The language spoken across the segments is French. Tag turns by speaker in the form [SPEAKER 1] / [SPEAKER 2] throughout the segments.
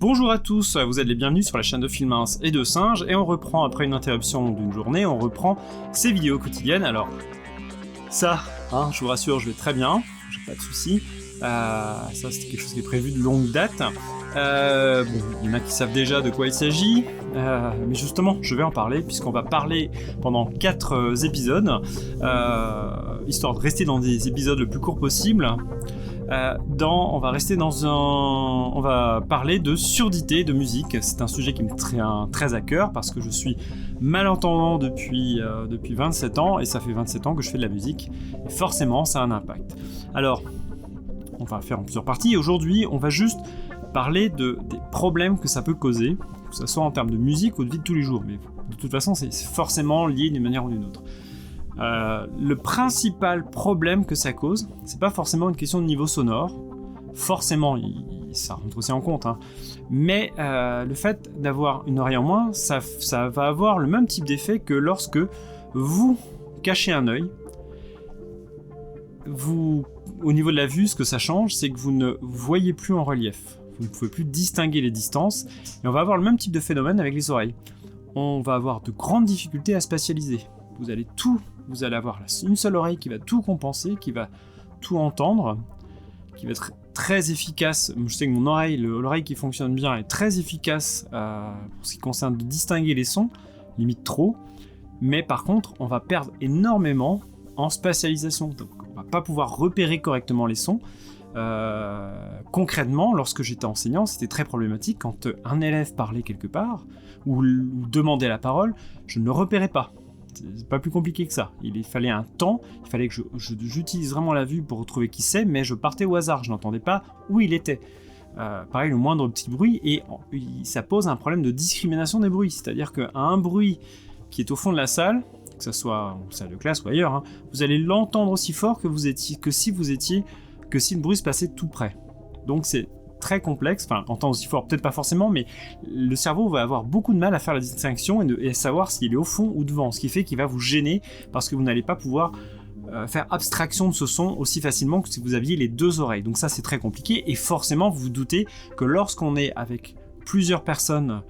[SPEAKER 1] Bonjour à tous, vous êtes les bienvenus sur la chaîne de Filmins et de Singes, et on reprend après une interruption d'une journée, on reprend ces vidéos quotidiennes. Alors, ça, je vous rassure, je vais très bien, j'ai pas de soucis. Ça, c'était quelque chose qui est prévu de longue date. Il y en a qui savent déjà de quoi il s'agit, mais justement, je vais en parler, puisqu'on va parler pendant 4 épisodes, histoire de rester dans des épisodes le plus court possible. On va parler de surdité de musique. C'est un sujet qui me tient très à cœur parce que je suis malentendant depuis 27 ans et ça fait 27 ans que je fais de la musique et forcément ça a un impact. Alors, on va faire en plusieurs parties. Aujourd'hui, on va juste parler des problèmes que ça peut causer, que ce soit en termes de musique ou de vie de tous les jours, mais de toute façon c'est forcément lié d'une manière ou d'une autre. Le principal problème que ça cause, c'est pas forcément une question de niveau sonore, forcément ça rentre aussi en compte, mais le fait d'avoir une oreille en moins, ça va avoir le même type d'effet que lorsque vous cachez un œil. Au niveau de la vue, ce que ça change, c'est que vous ne voyez plus en relief, vous ne pouvez plus distinguer les distances, et on va avoir le même type de phénomène avec les oreilles. On va avoir de grandes difficultés à spatialiser. Vous allez avoir une seule oreille qui va tout compenser, qui va tout entendre, qui va être très efficace. Je sais que mon oreille, l'oreille qui fonctionne bien, est très efficace pour ce qui concerne de distinguer les sons, limite trop, mais par contre, on va perdre énormément en spatialisation. Donc, on va pas pouvoir repérer correctement les sons. Concrètement, lorsque j'étais enseignant, c'était très problématique quand un élève parlait quelque part ou demandait la parole, je ne le repérais pas. C'est pas plus compliqué que ça. Il fallait un temps, il fallait que j'utilise vraiment la vue pour retrouver qui c'est, mais je partais au hasard, je n'entendais pas où il était. Pareil, le moindre petit bruit, et ça pose un problème de discrimination des bruits, c'est-à-dire qu'à un bruit qui est au fond de la salle, que ce soit en salle de classe ou ailleurs, vous allez l'entendre aussi fort que si le bruit se passait tout près. Donc c'est très complexe, entendre aussi fort, peut-être pas forcément, mais le cerveau va avoir beaucoup de mal à faire la distinction et à savoir s'il est au fond ou devant, ce qui fait qu'il va vous gêner parce que vous n'allez pas pouvoir faire abstraction de ce son aussi facilement que si vous aviez les deux oreilles. Donc ça c'est très compliqué et forcément vous vous doutez que lorsqu'on est avec plusieurs personnes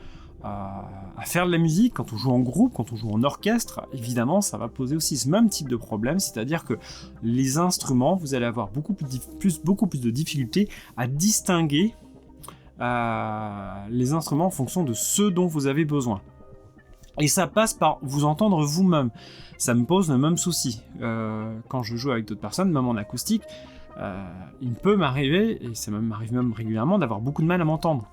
[SPEAKER 1] à faire de la musique, quand on joue en groupe, quand on joue en orchestre, évidemment ça va poser aussi ce même type de problème, c'est-à-dire que les instruments, vous allez avoir beaucoup plus de difficultés à distinguer les instruments en fonction de ce dont vous avez besoin. Et ça passe par vous entendre vous-même. Ça me pose le même souci. Quand je joue avec d'autres personnes, même en acoustique, il peut m'arriver, et ça m'arrive même régulièrement, d'avoir beaucoup de mal à m'entendre.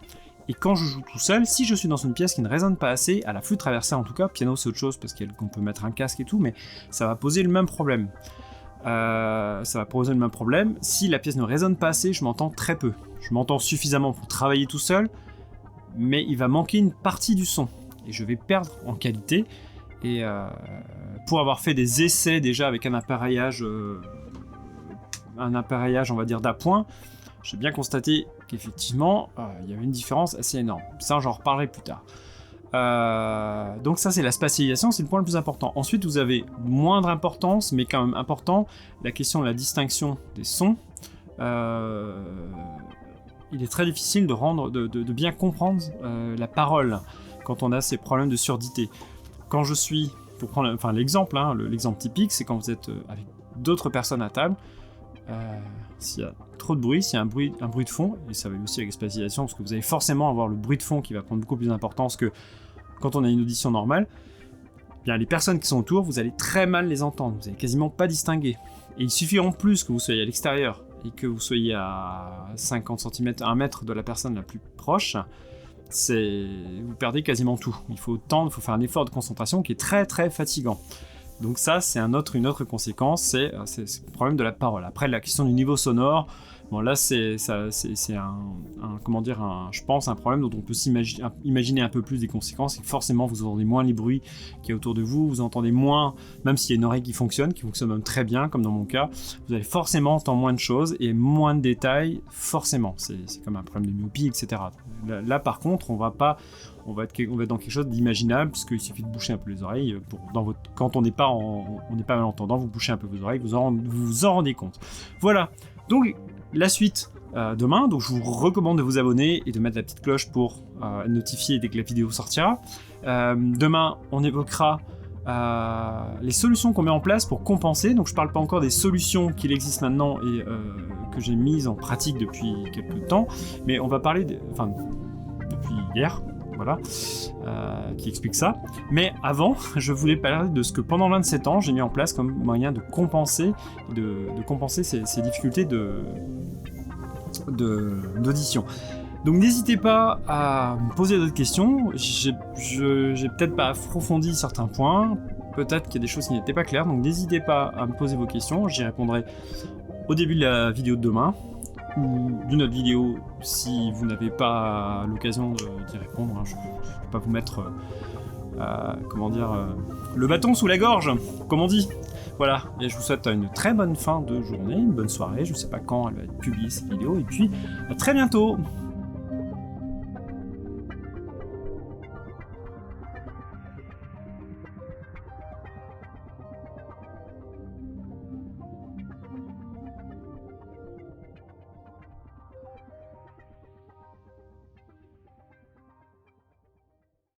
[SPEAKER 1] Et quand je joue tout seul, si je suis dans une pièce qui ne résonne pas assez, à la flûte traversière en tout cas, piano c'est autre chose parce qu'on peut mettre un casque et tout, mais ça va poser le même problème. Si la pièce ne résonne pas assez, je m'entends très peu. Je m'entends suffisamment pour travailler tout seul, mais il va manquer une partie du son. Et je vais perdre en qualité. Et pour avoir fait des essais déjà avec un appareillage on va dire d'appoint, j'ai bien constaté qu'effectivement, il y avait une différence assez énorme. Ça, j'en reparlerai plus tard. Donc ça, c'est la spatialisation, c'est le point le plus important. Ensuite, vous avez moindre importance, mais quand même important, la question de la distinction des sons. Il est très difficile de bien comprendre la parole quand on a ces problèmes de surdité. Quand je suis, pour prendre l'exemple, l'exemple typique, c'est quand vous êtes avec d'autres personnes à table, s'il y a trop de bruit, s'il y a un bruit de fond, et ça va aussi avec la spatialisation, parce que vous allez forcément avoir le bruit de fond qui va prendre beaucoup plus d'importance que quand on a une audition normale, bien les personnes qui sont autour, vous allez très mal les entendre, vous n'allez quasiment pas distinguer. Et il suffit en plus que vous soyez à l'extérieur, et que vous soyez à 50 cm, 1 mètre de la personne la plus proche, vous perdez quasiment tout. Il faut faire un effort de concentration qui est très très fatigant. Donc ça, c'est une autre conséquence, c'est le problème de la parole. Après, la question du niveau sonore, bon là, c'est je pense, un problème dont on peut imaginer un peu plus des conséquences, c'est que forcément, vous entendez moins les bruits qu'il y a autour de vous, vous entendez moins, même s'il y a une oreille qui fonctionne même très bien, comme dans mon cas, vous allez forcément entendre moins de choses et moins de détails, forcément. C'est comme un problème de myopie, etc. Là, par contre, on va être dans quelque chose d'imaginable, puisqu'il suffit de boucher un peu les oreilles. Quand on n'est pas malentendant, vous bouchez un peu vos oreilles, vous vous en rendez compte. Voilà. Donc, La suite demain, donc je vous recommande de vous abonner et de mettre la petite cloche pour notifier dès que la vidéo sortira. Demain, on évoquera les solutions qu'on met en place pour compenser. Donc je parle pas encore des solutions qu'il existe maintenant et que j'ai mises en pratique depuis quelques temps, mais on va parler, depuis hier, voilà, qui explique ça. Mais avant, je voulais parler de ce que pendant 27 ans, j'ai mis en place comme moyen de compenser, ces difficultés d'audition. Donc n'hésitez pas à me poser d'autres questions, j'ai peut-être pas approfondi certains points, peut-être qu'il y a des choses qui n'étaient pas claires, donc n'hésitez pas à me poser vos questions, j'y répondrai au début de la vidéo de demain, ou d'une autre vidéo si vous n'avez pas l'occasion d'y répondre, hein. Je ne vais pas vous mettre le bâton sous la gorge, comme on dit. Voilà, et je vous souhaite une très bonne fin de journée, une bonne soirée, je ne sais pas quand elle va être publiée cette vidéo, et puis à très bientôt.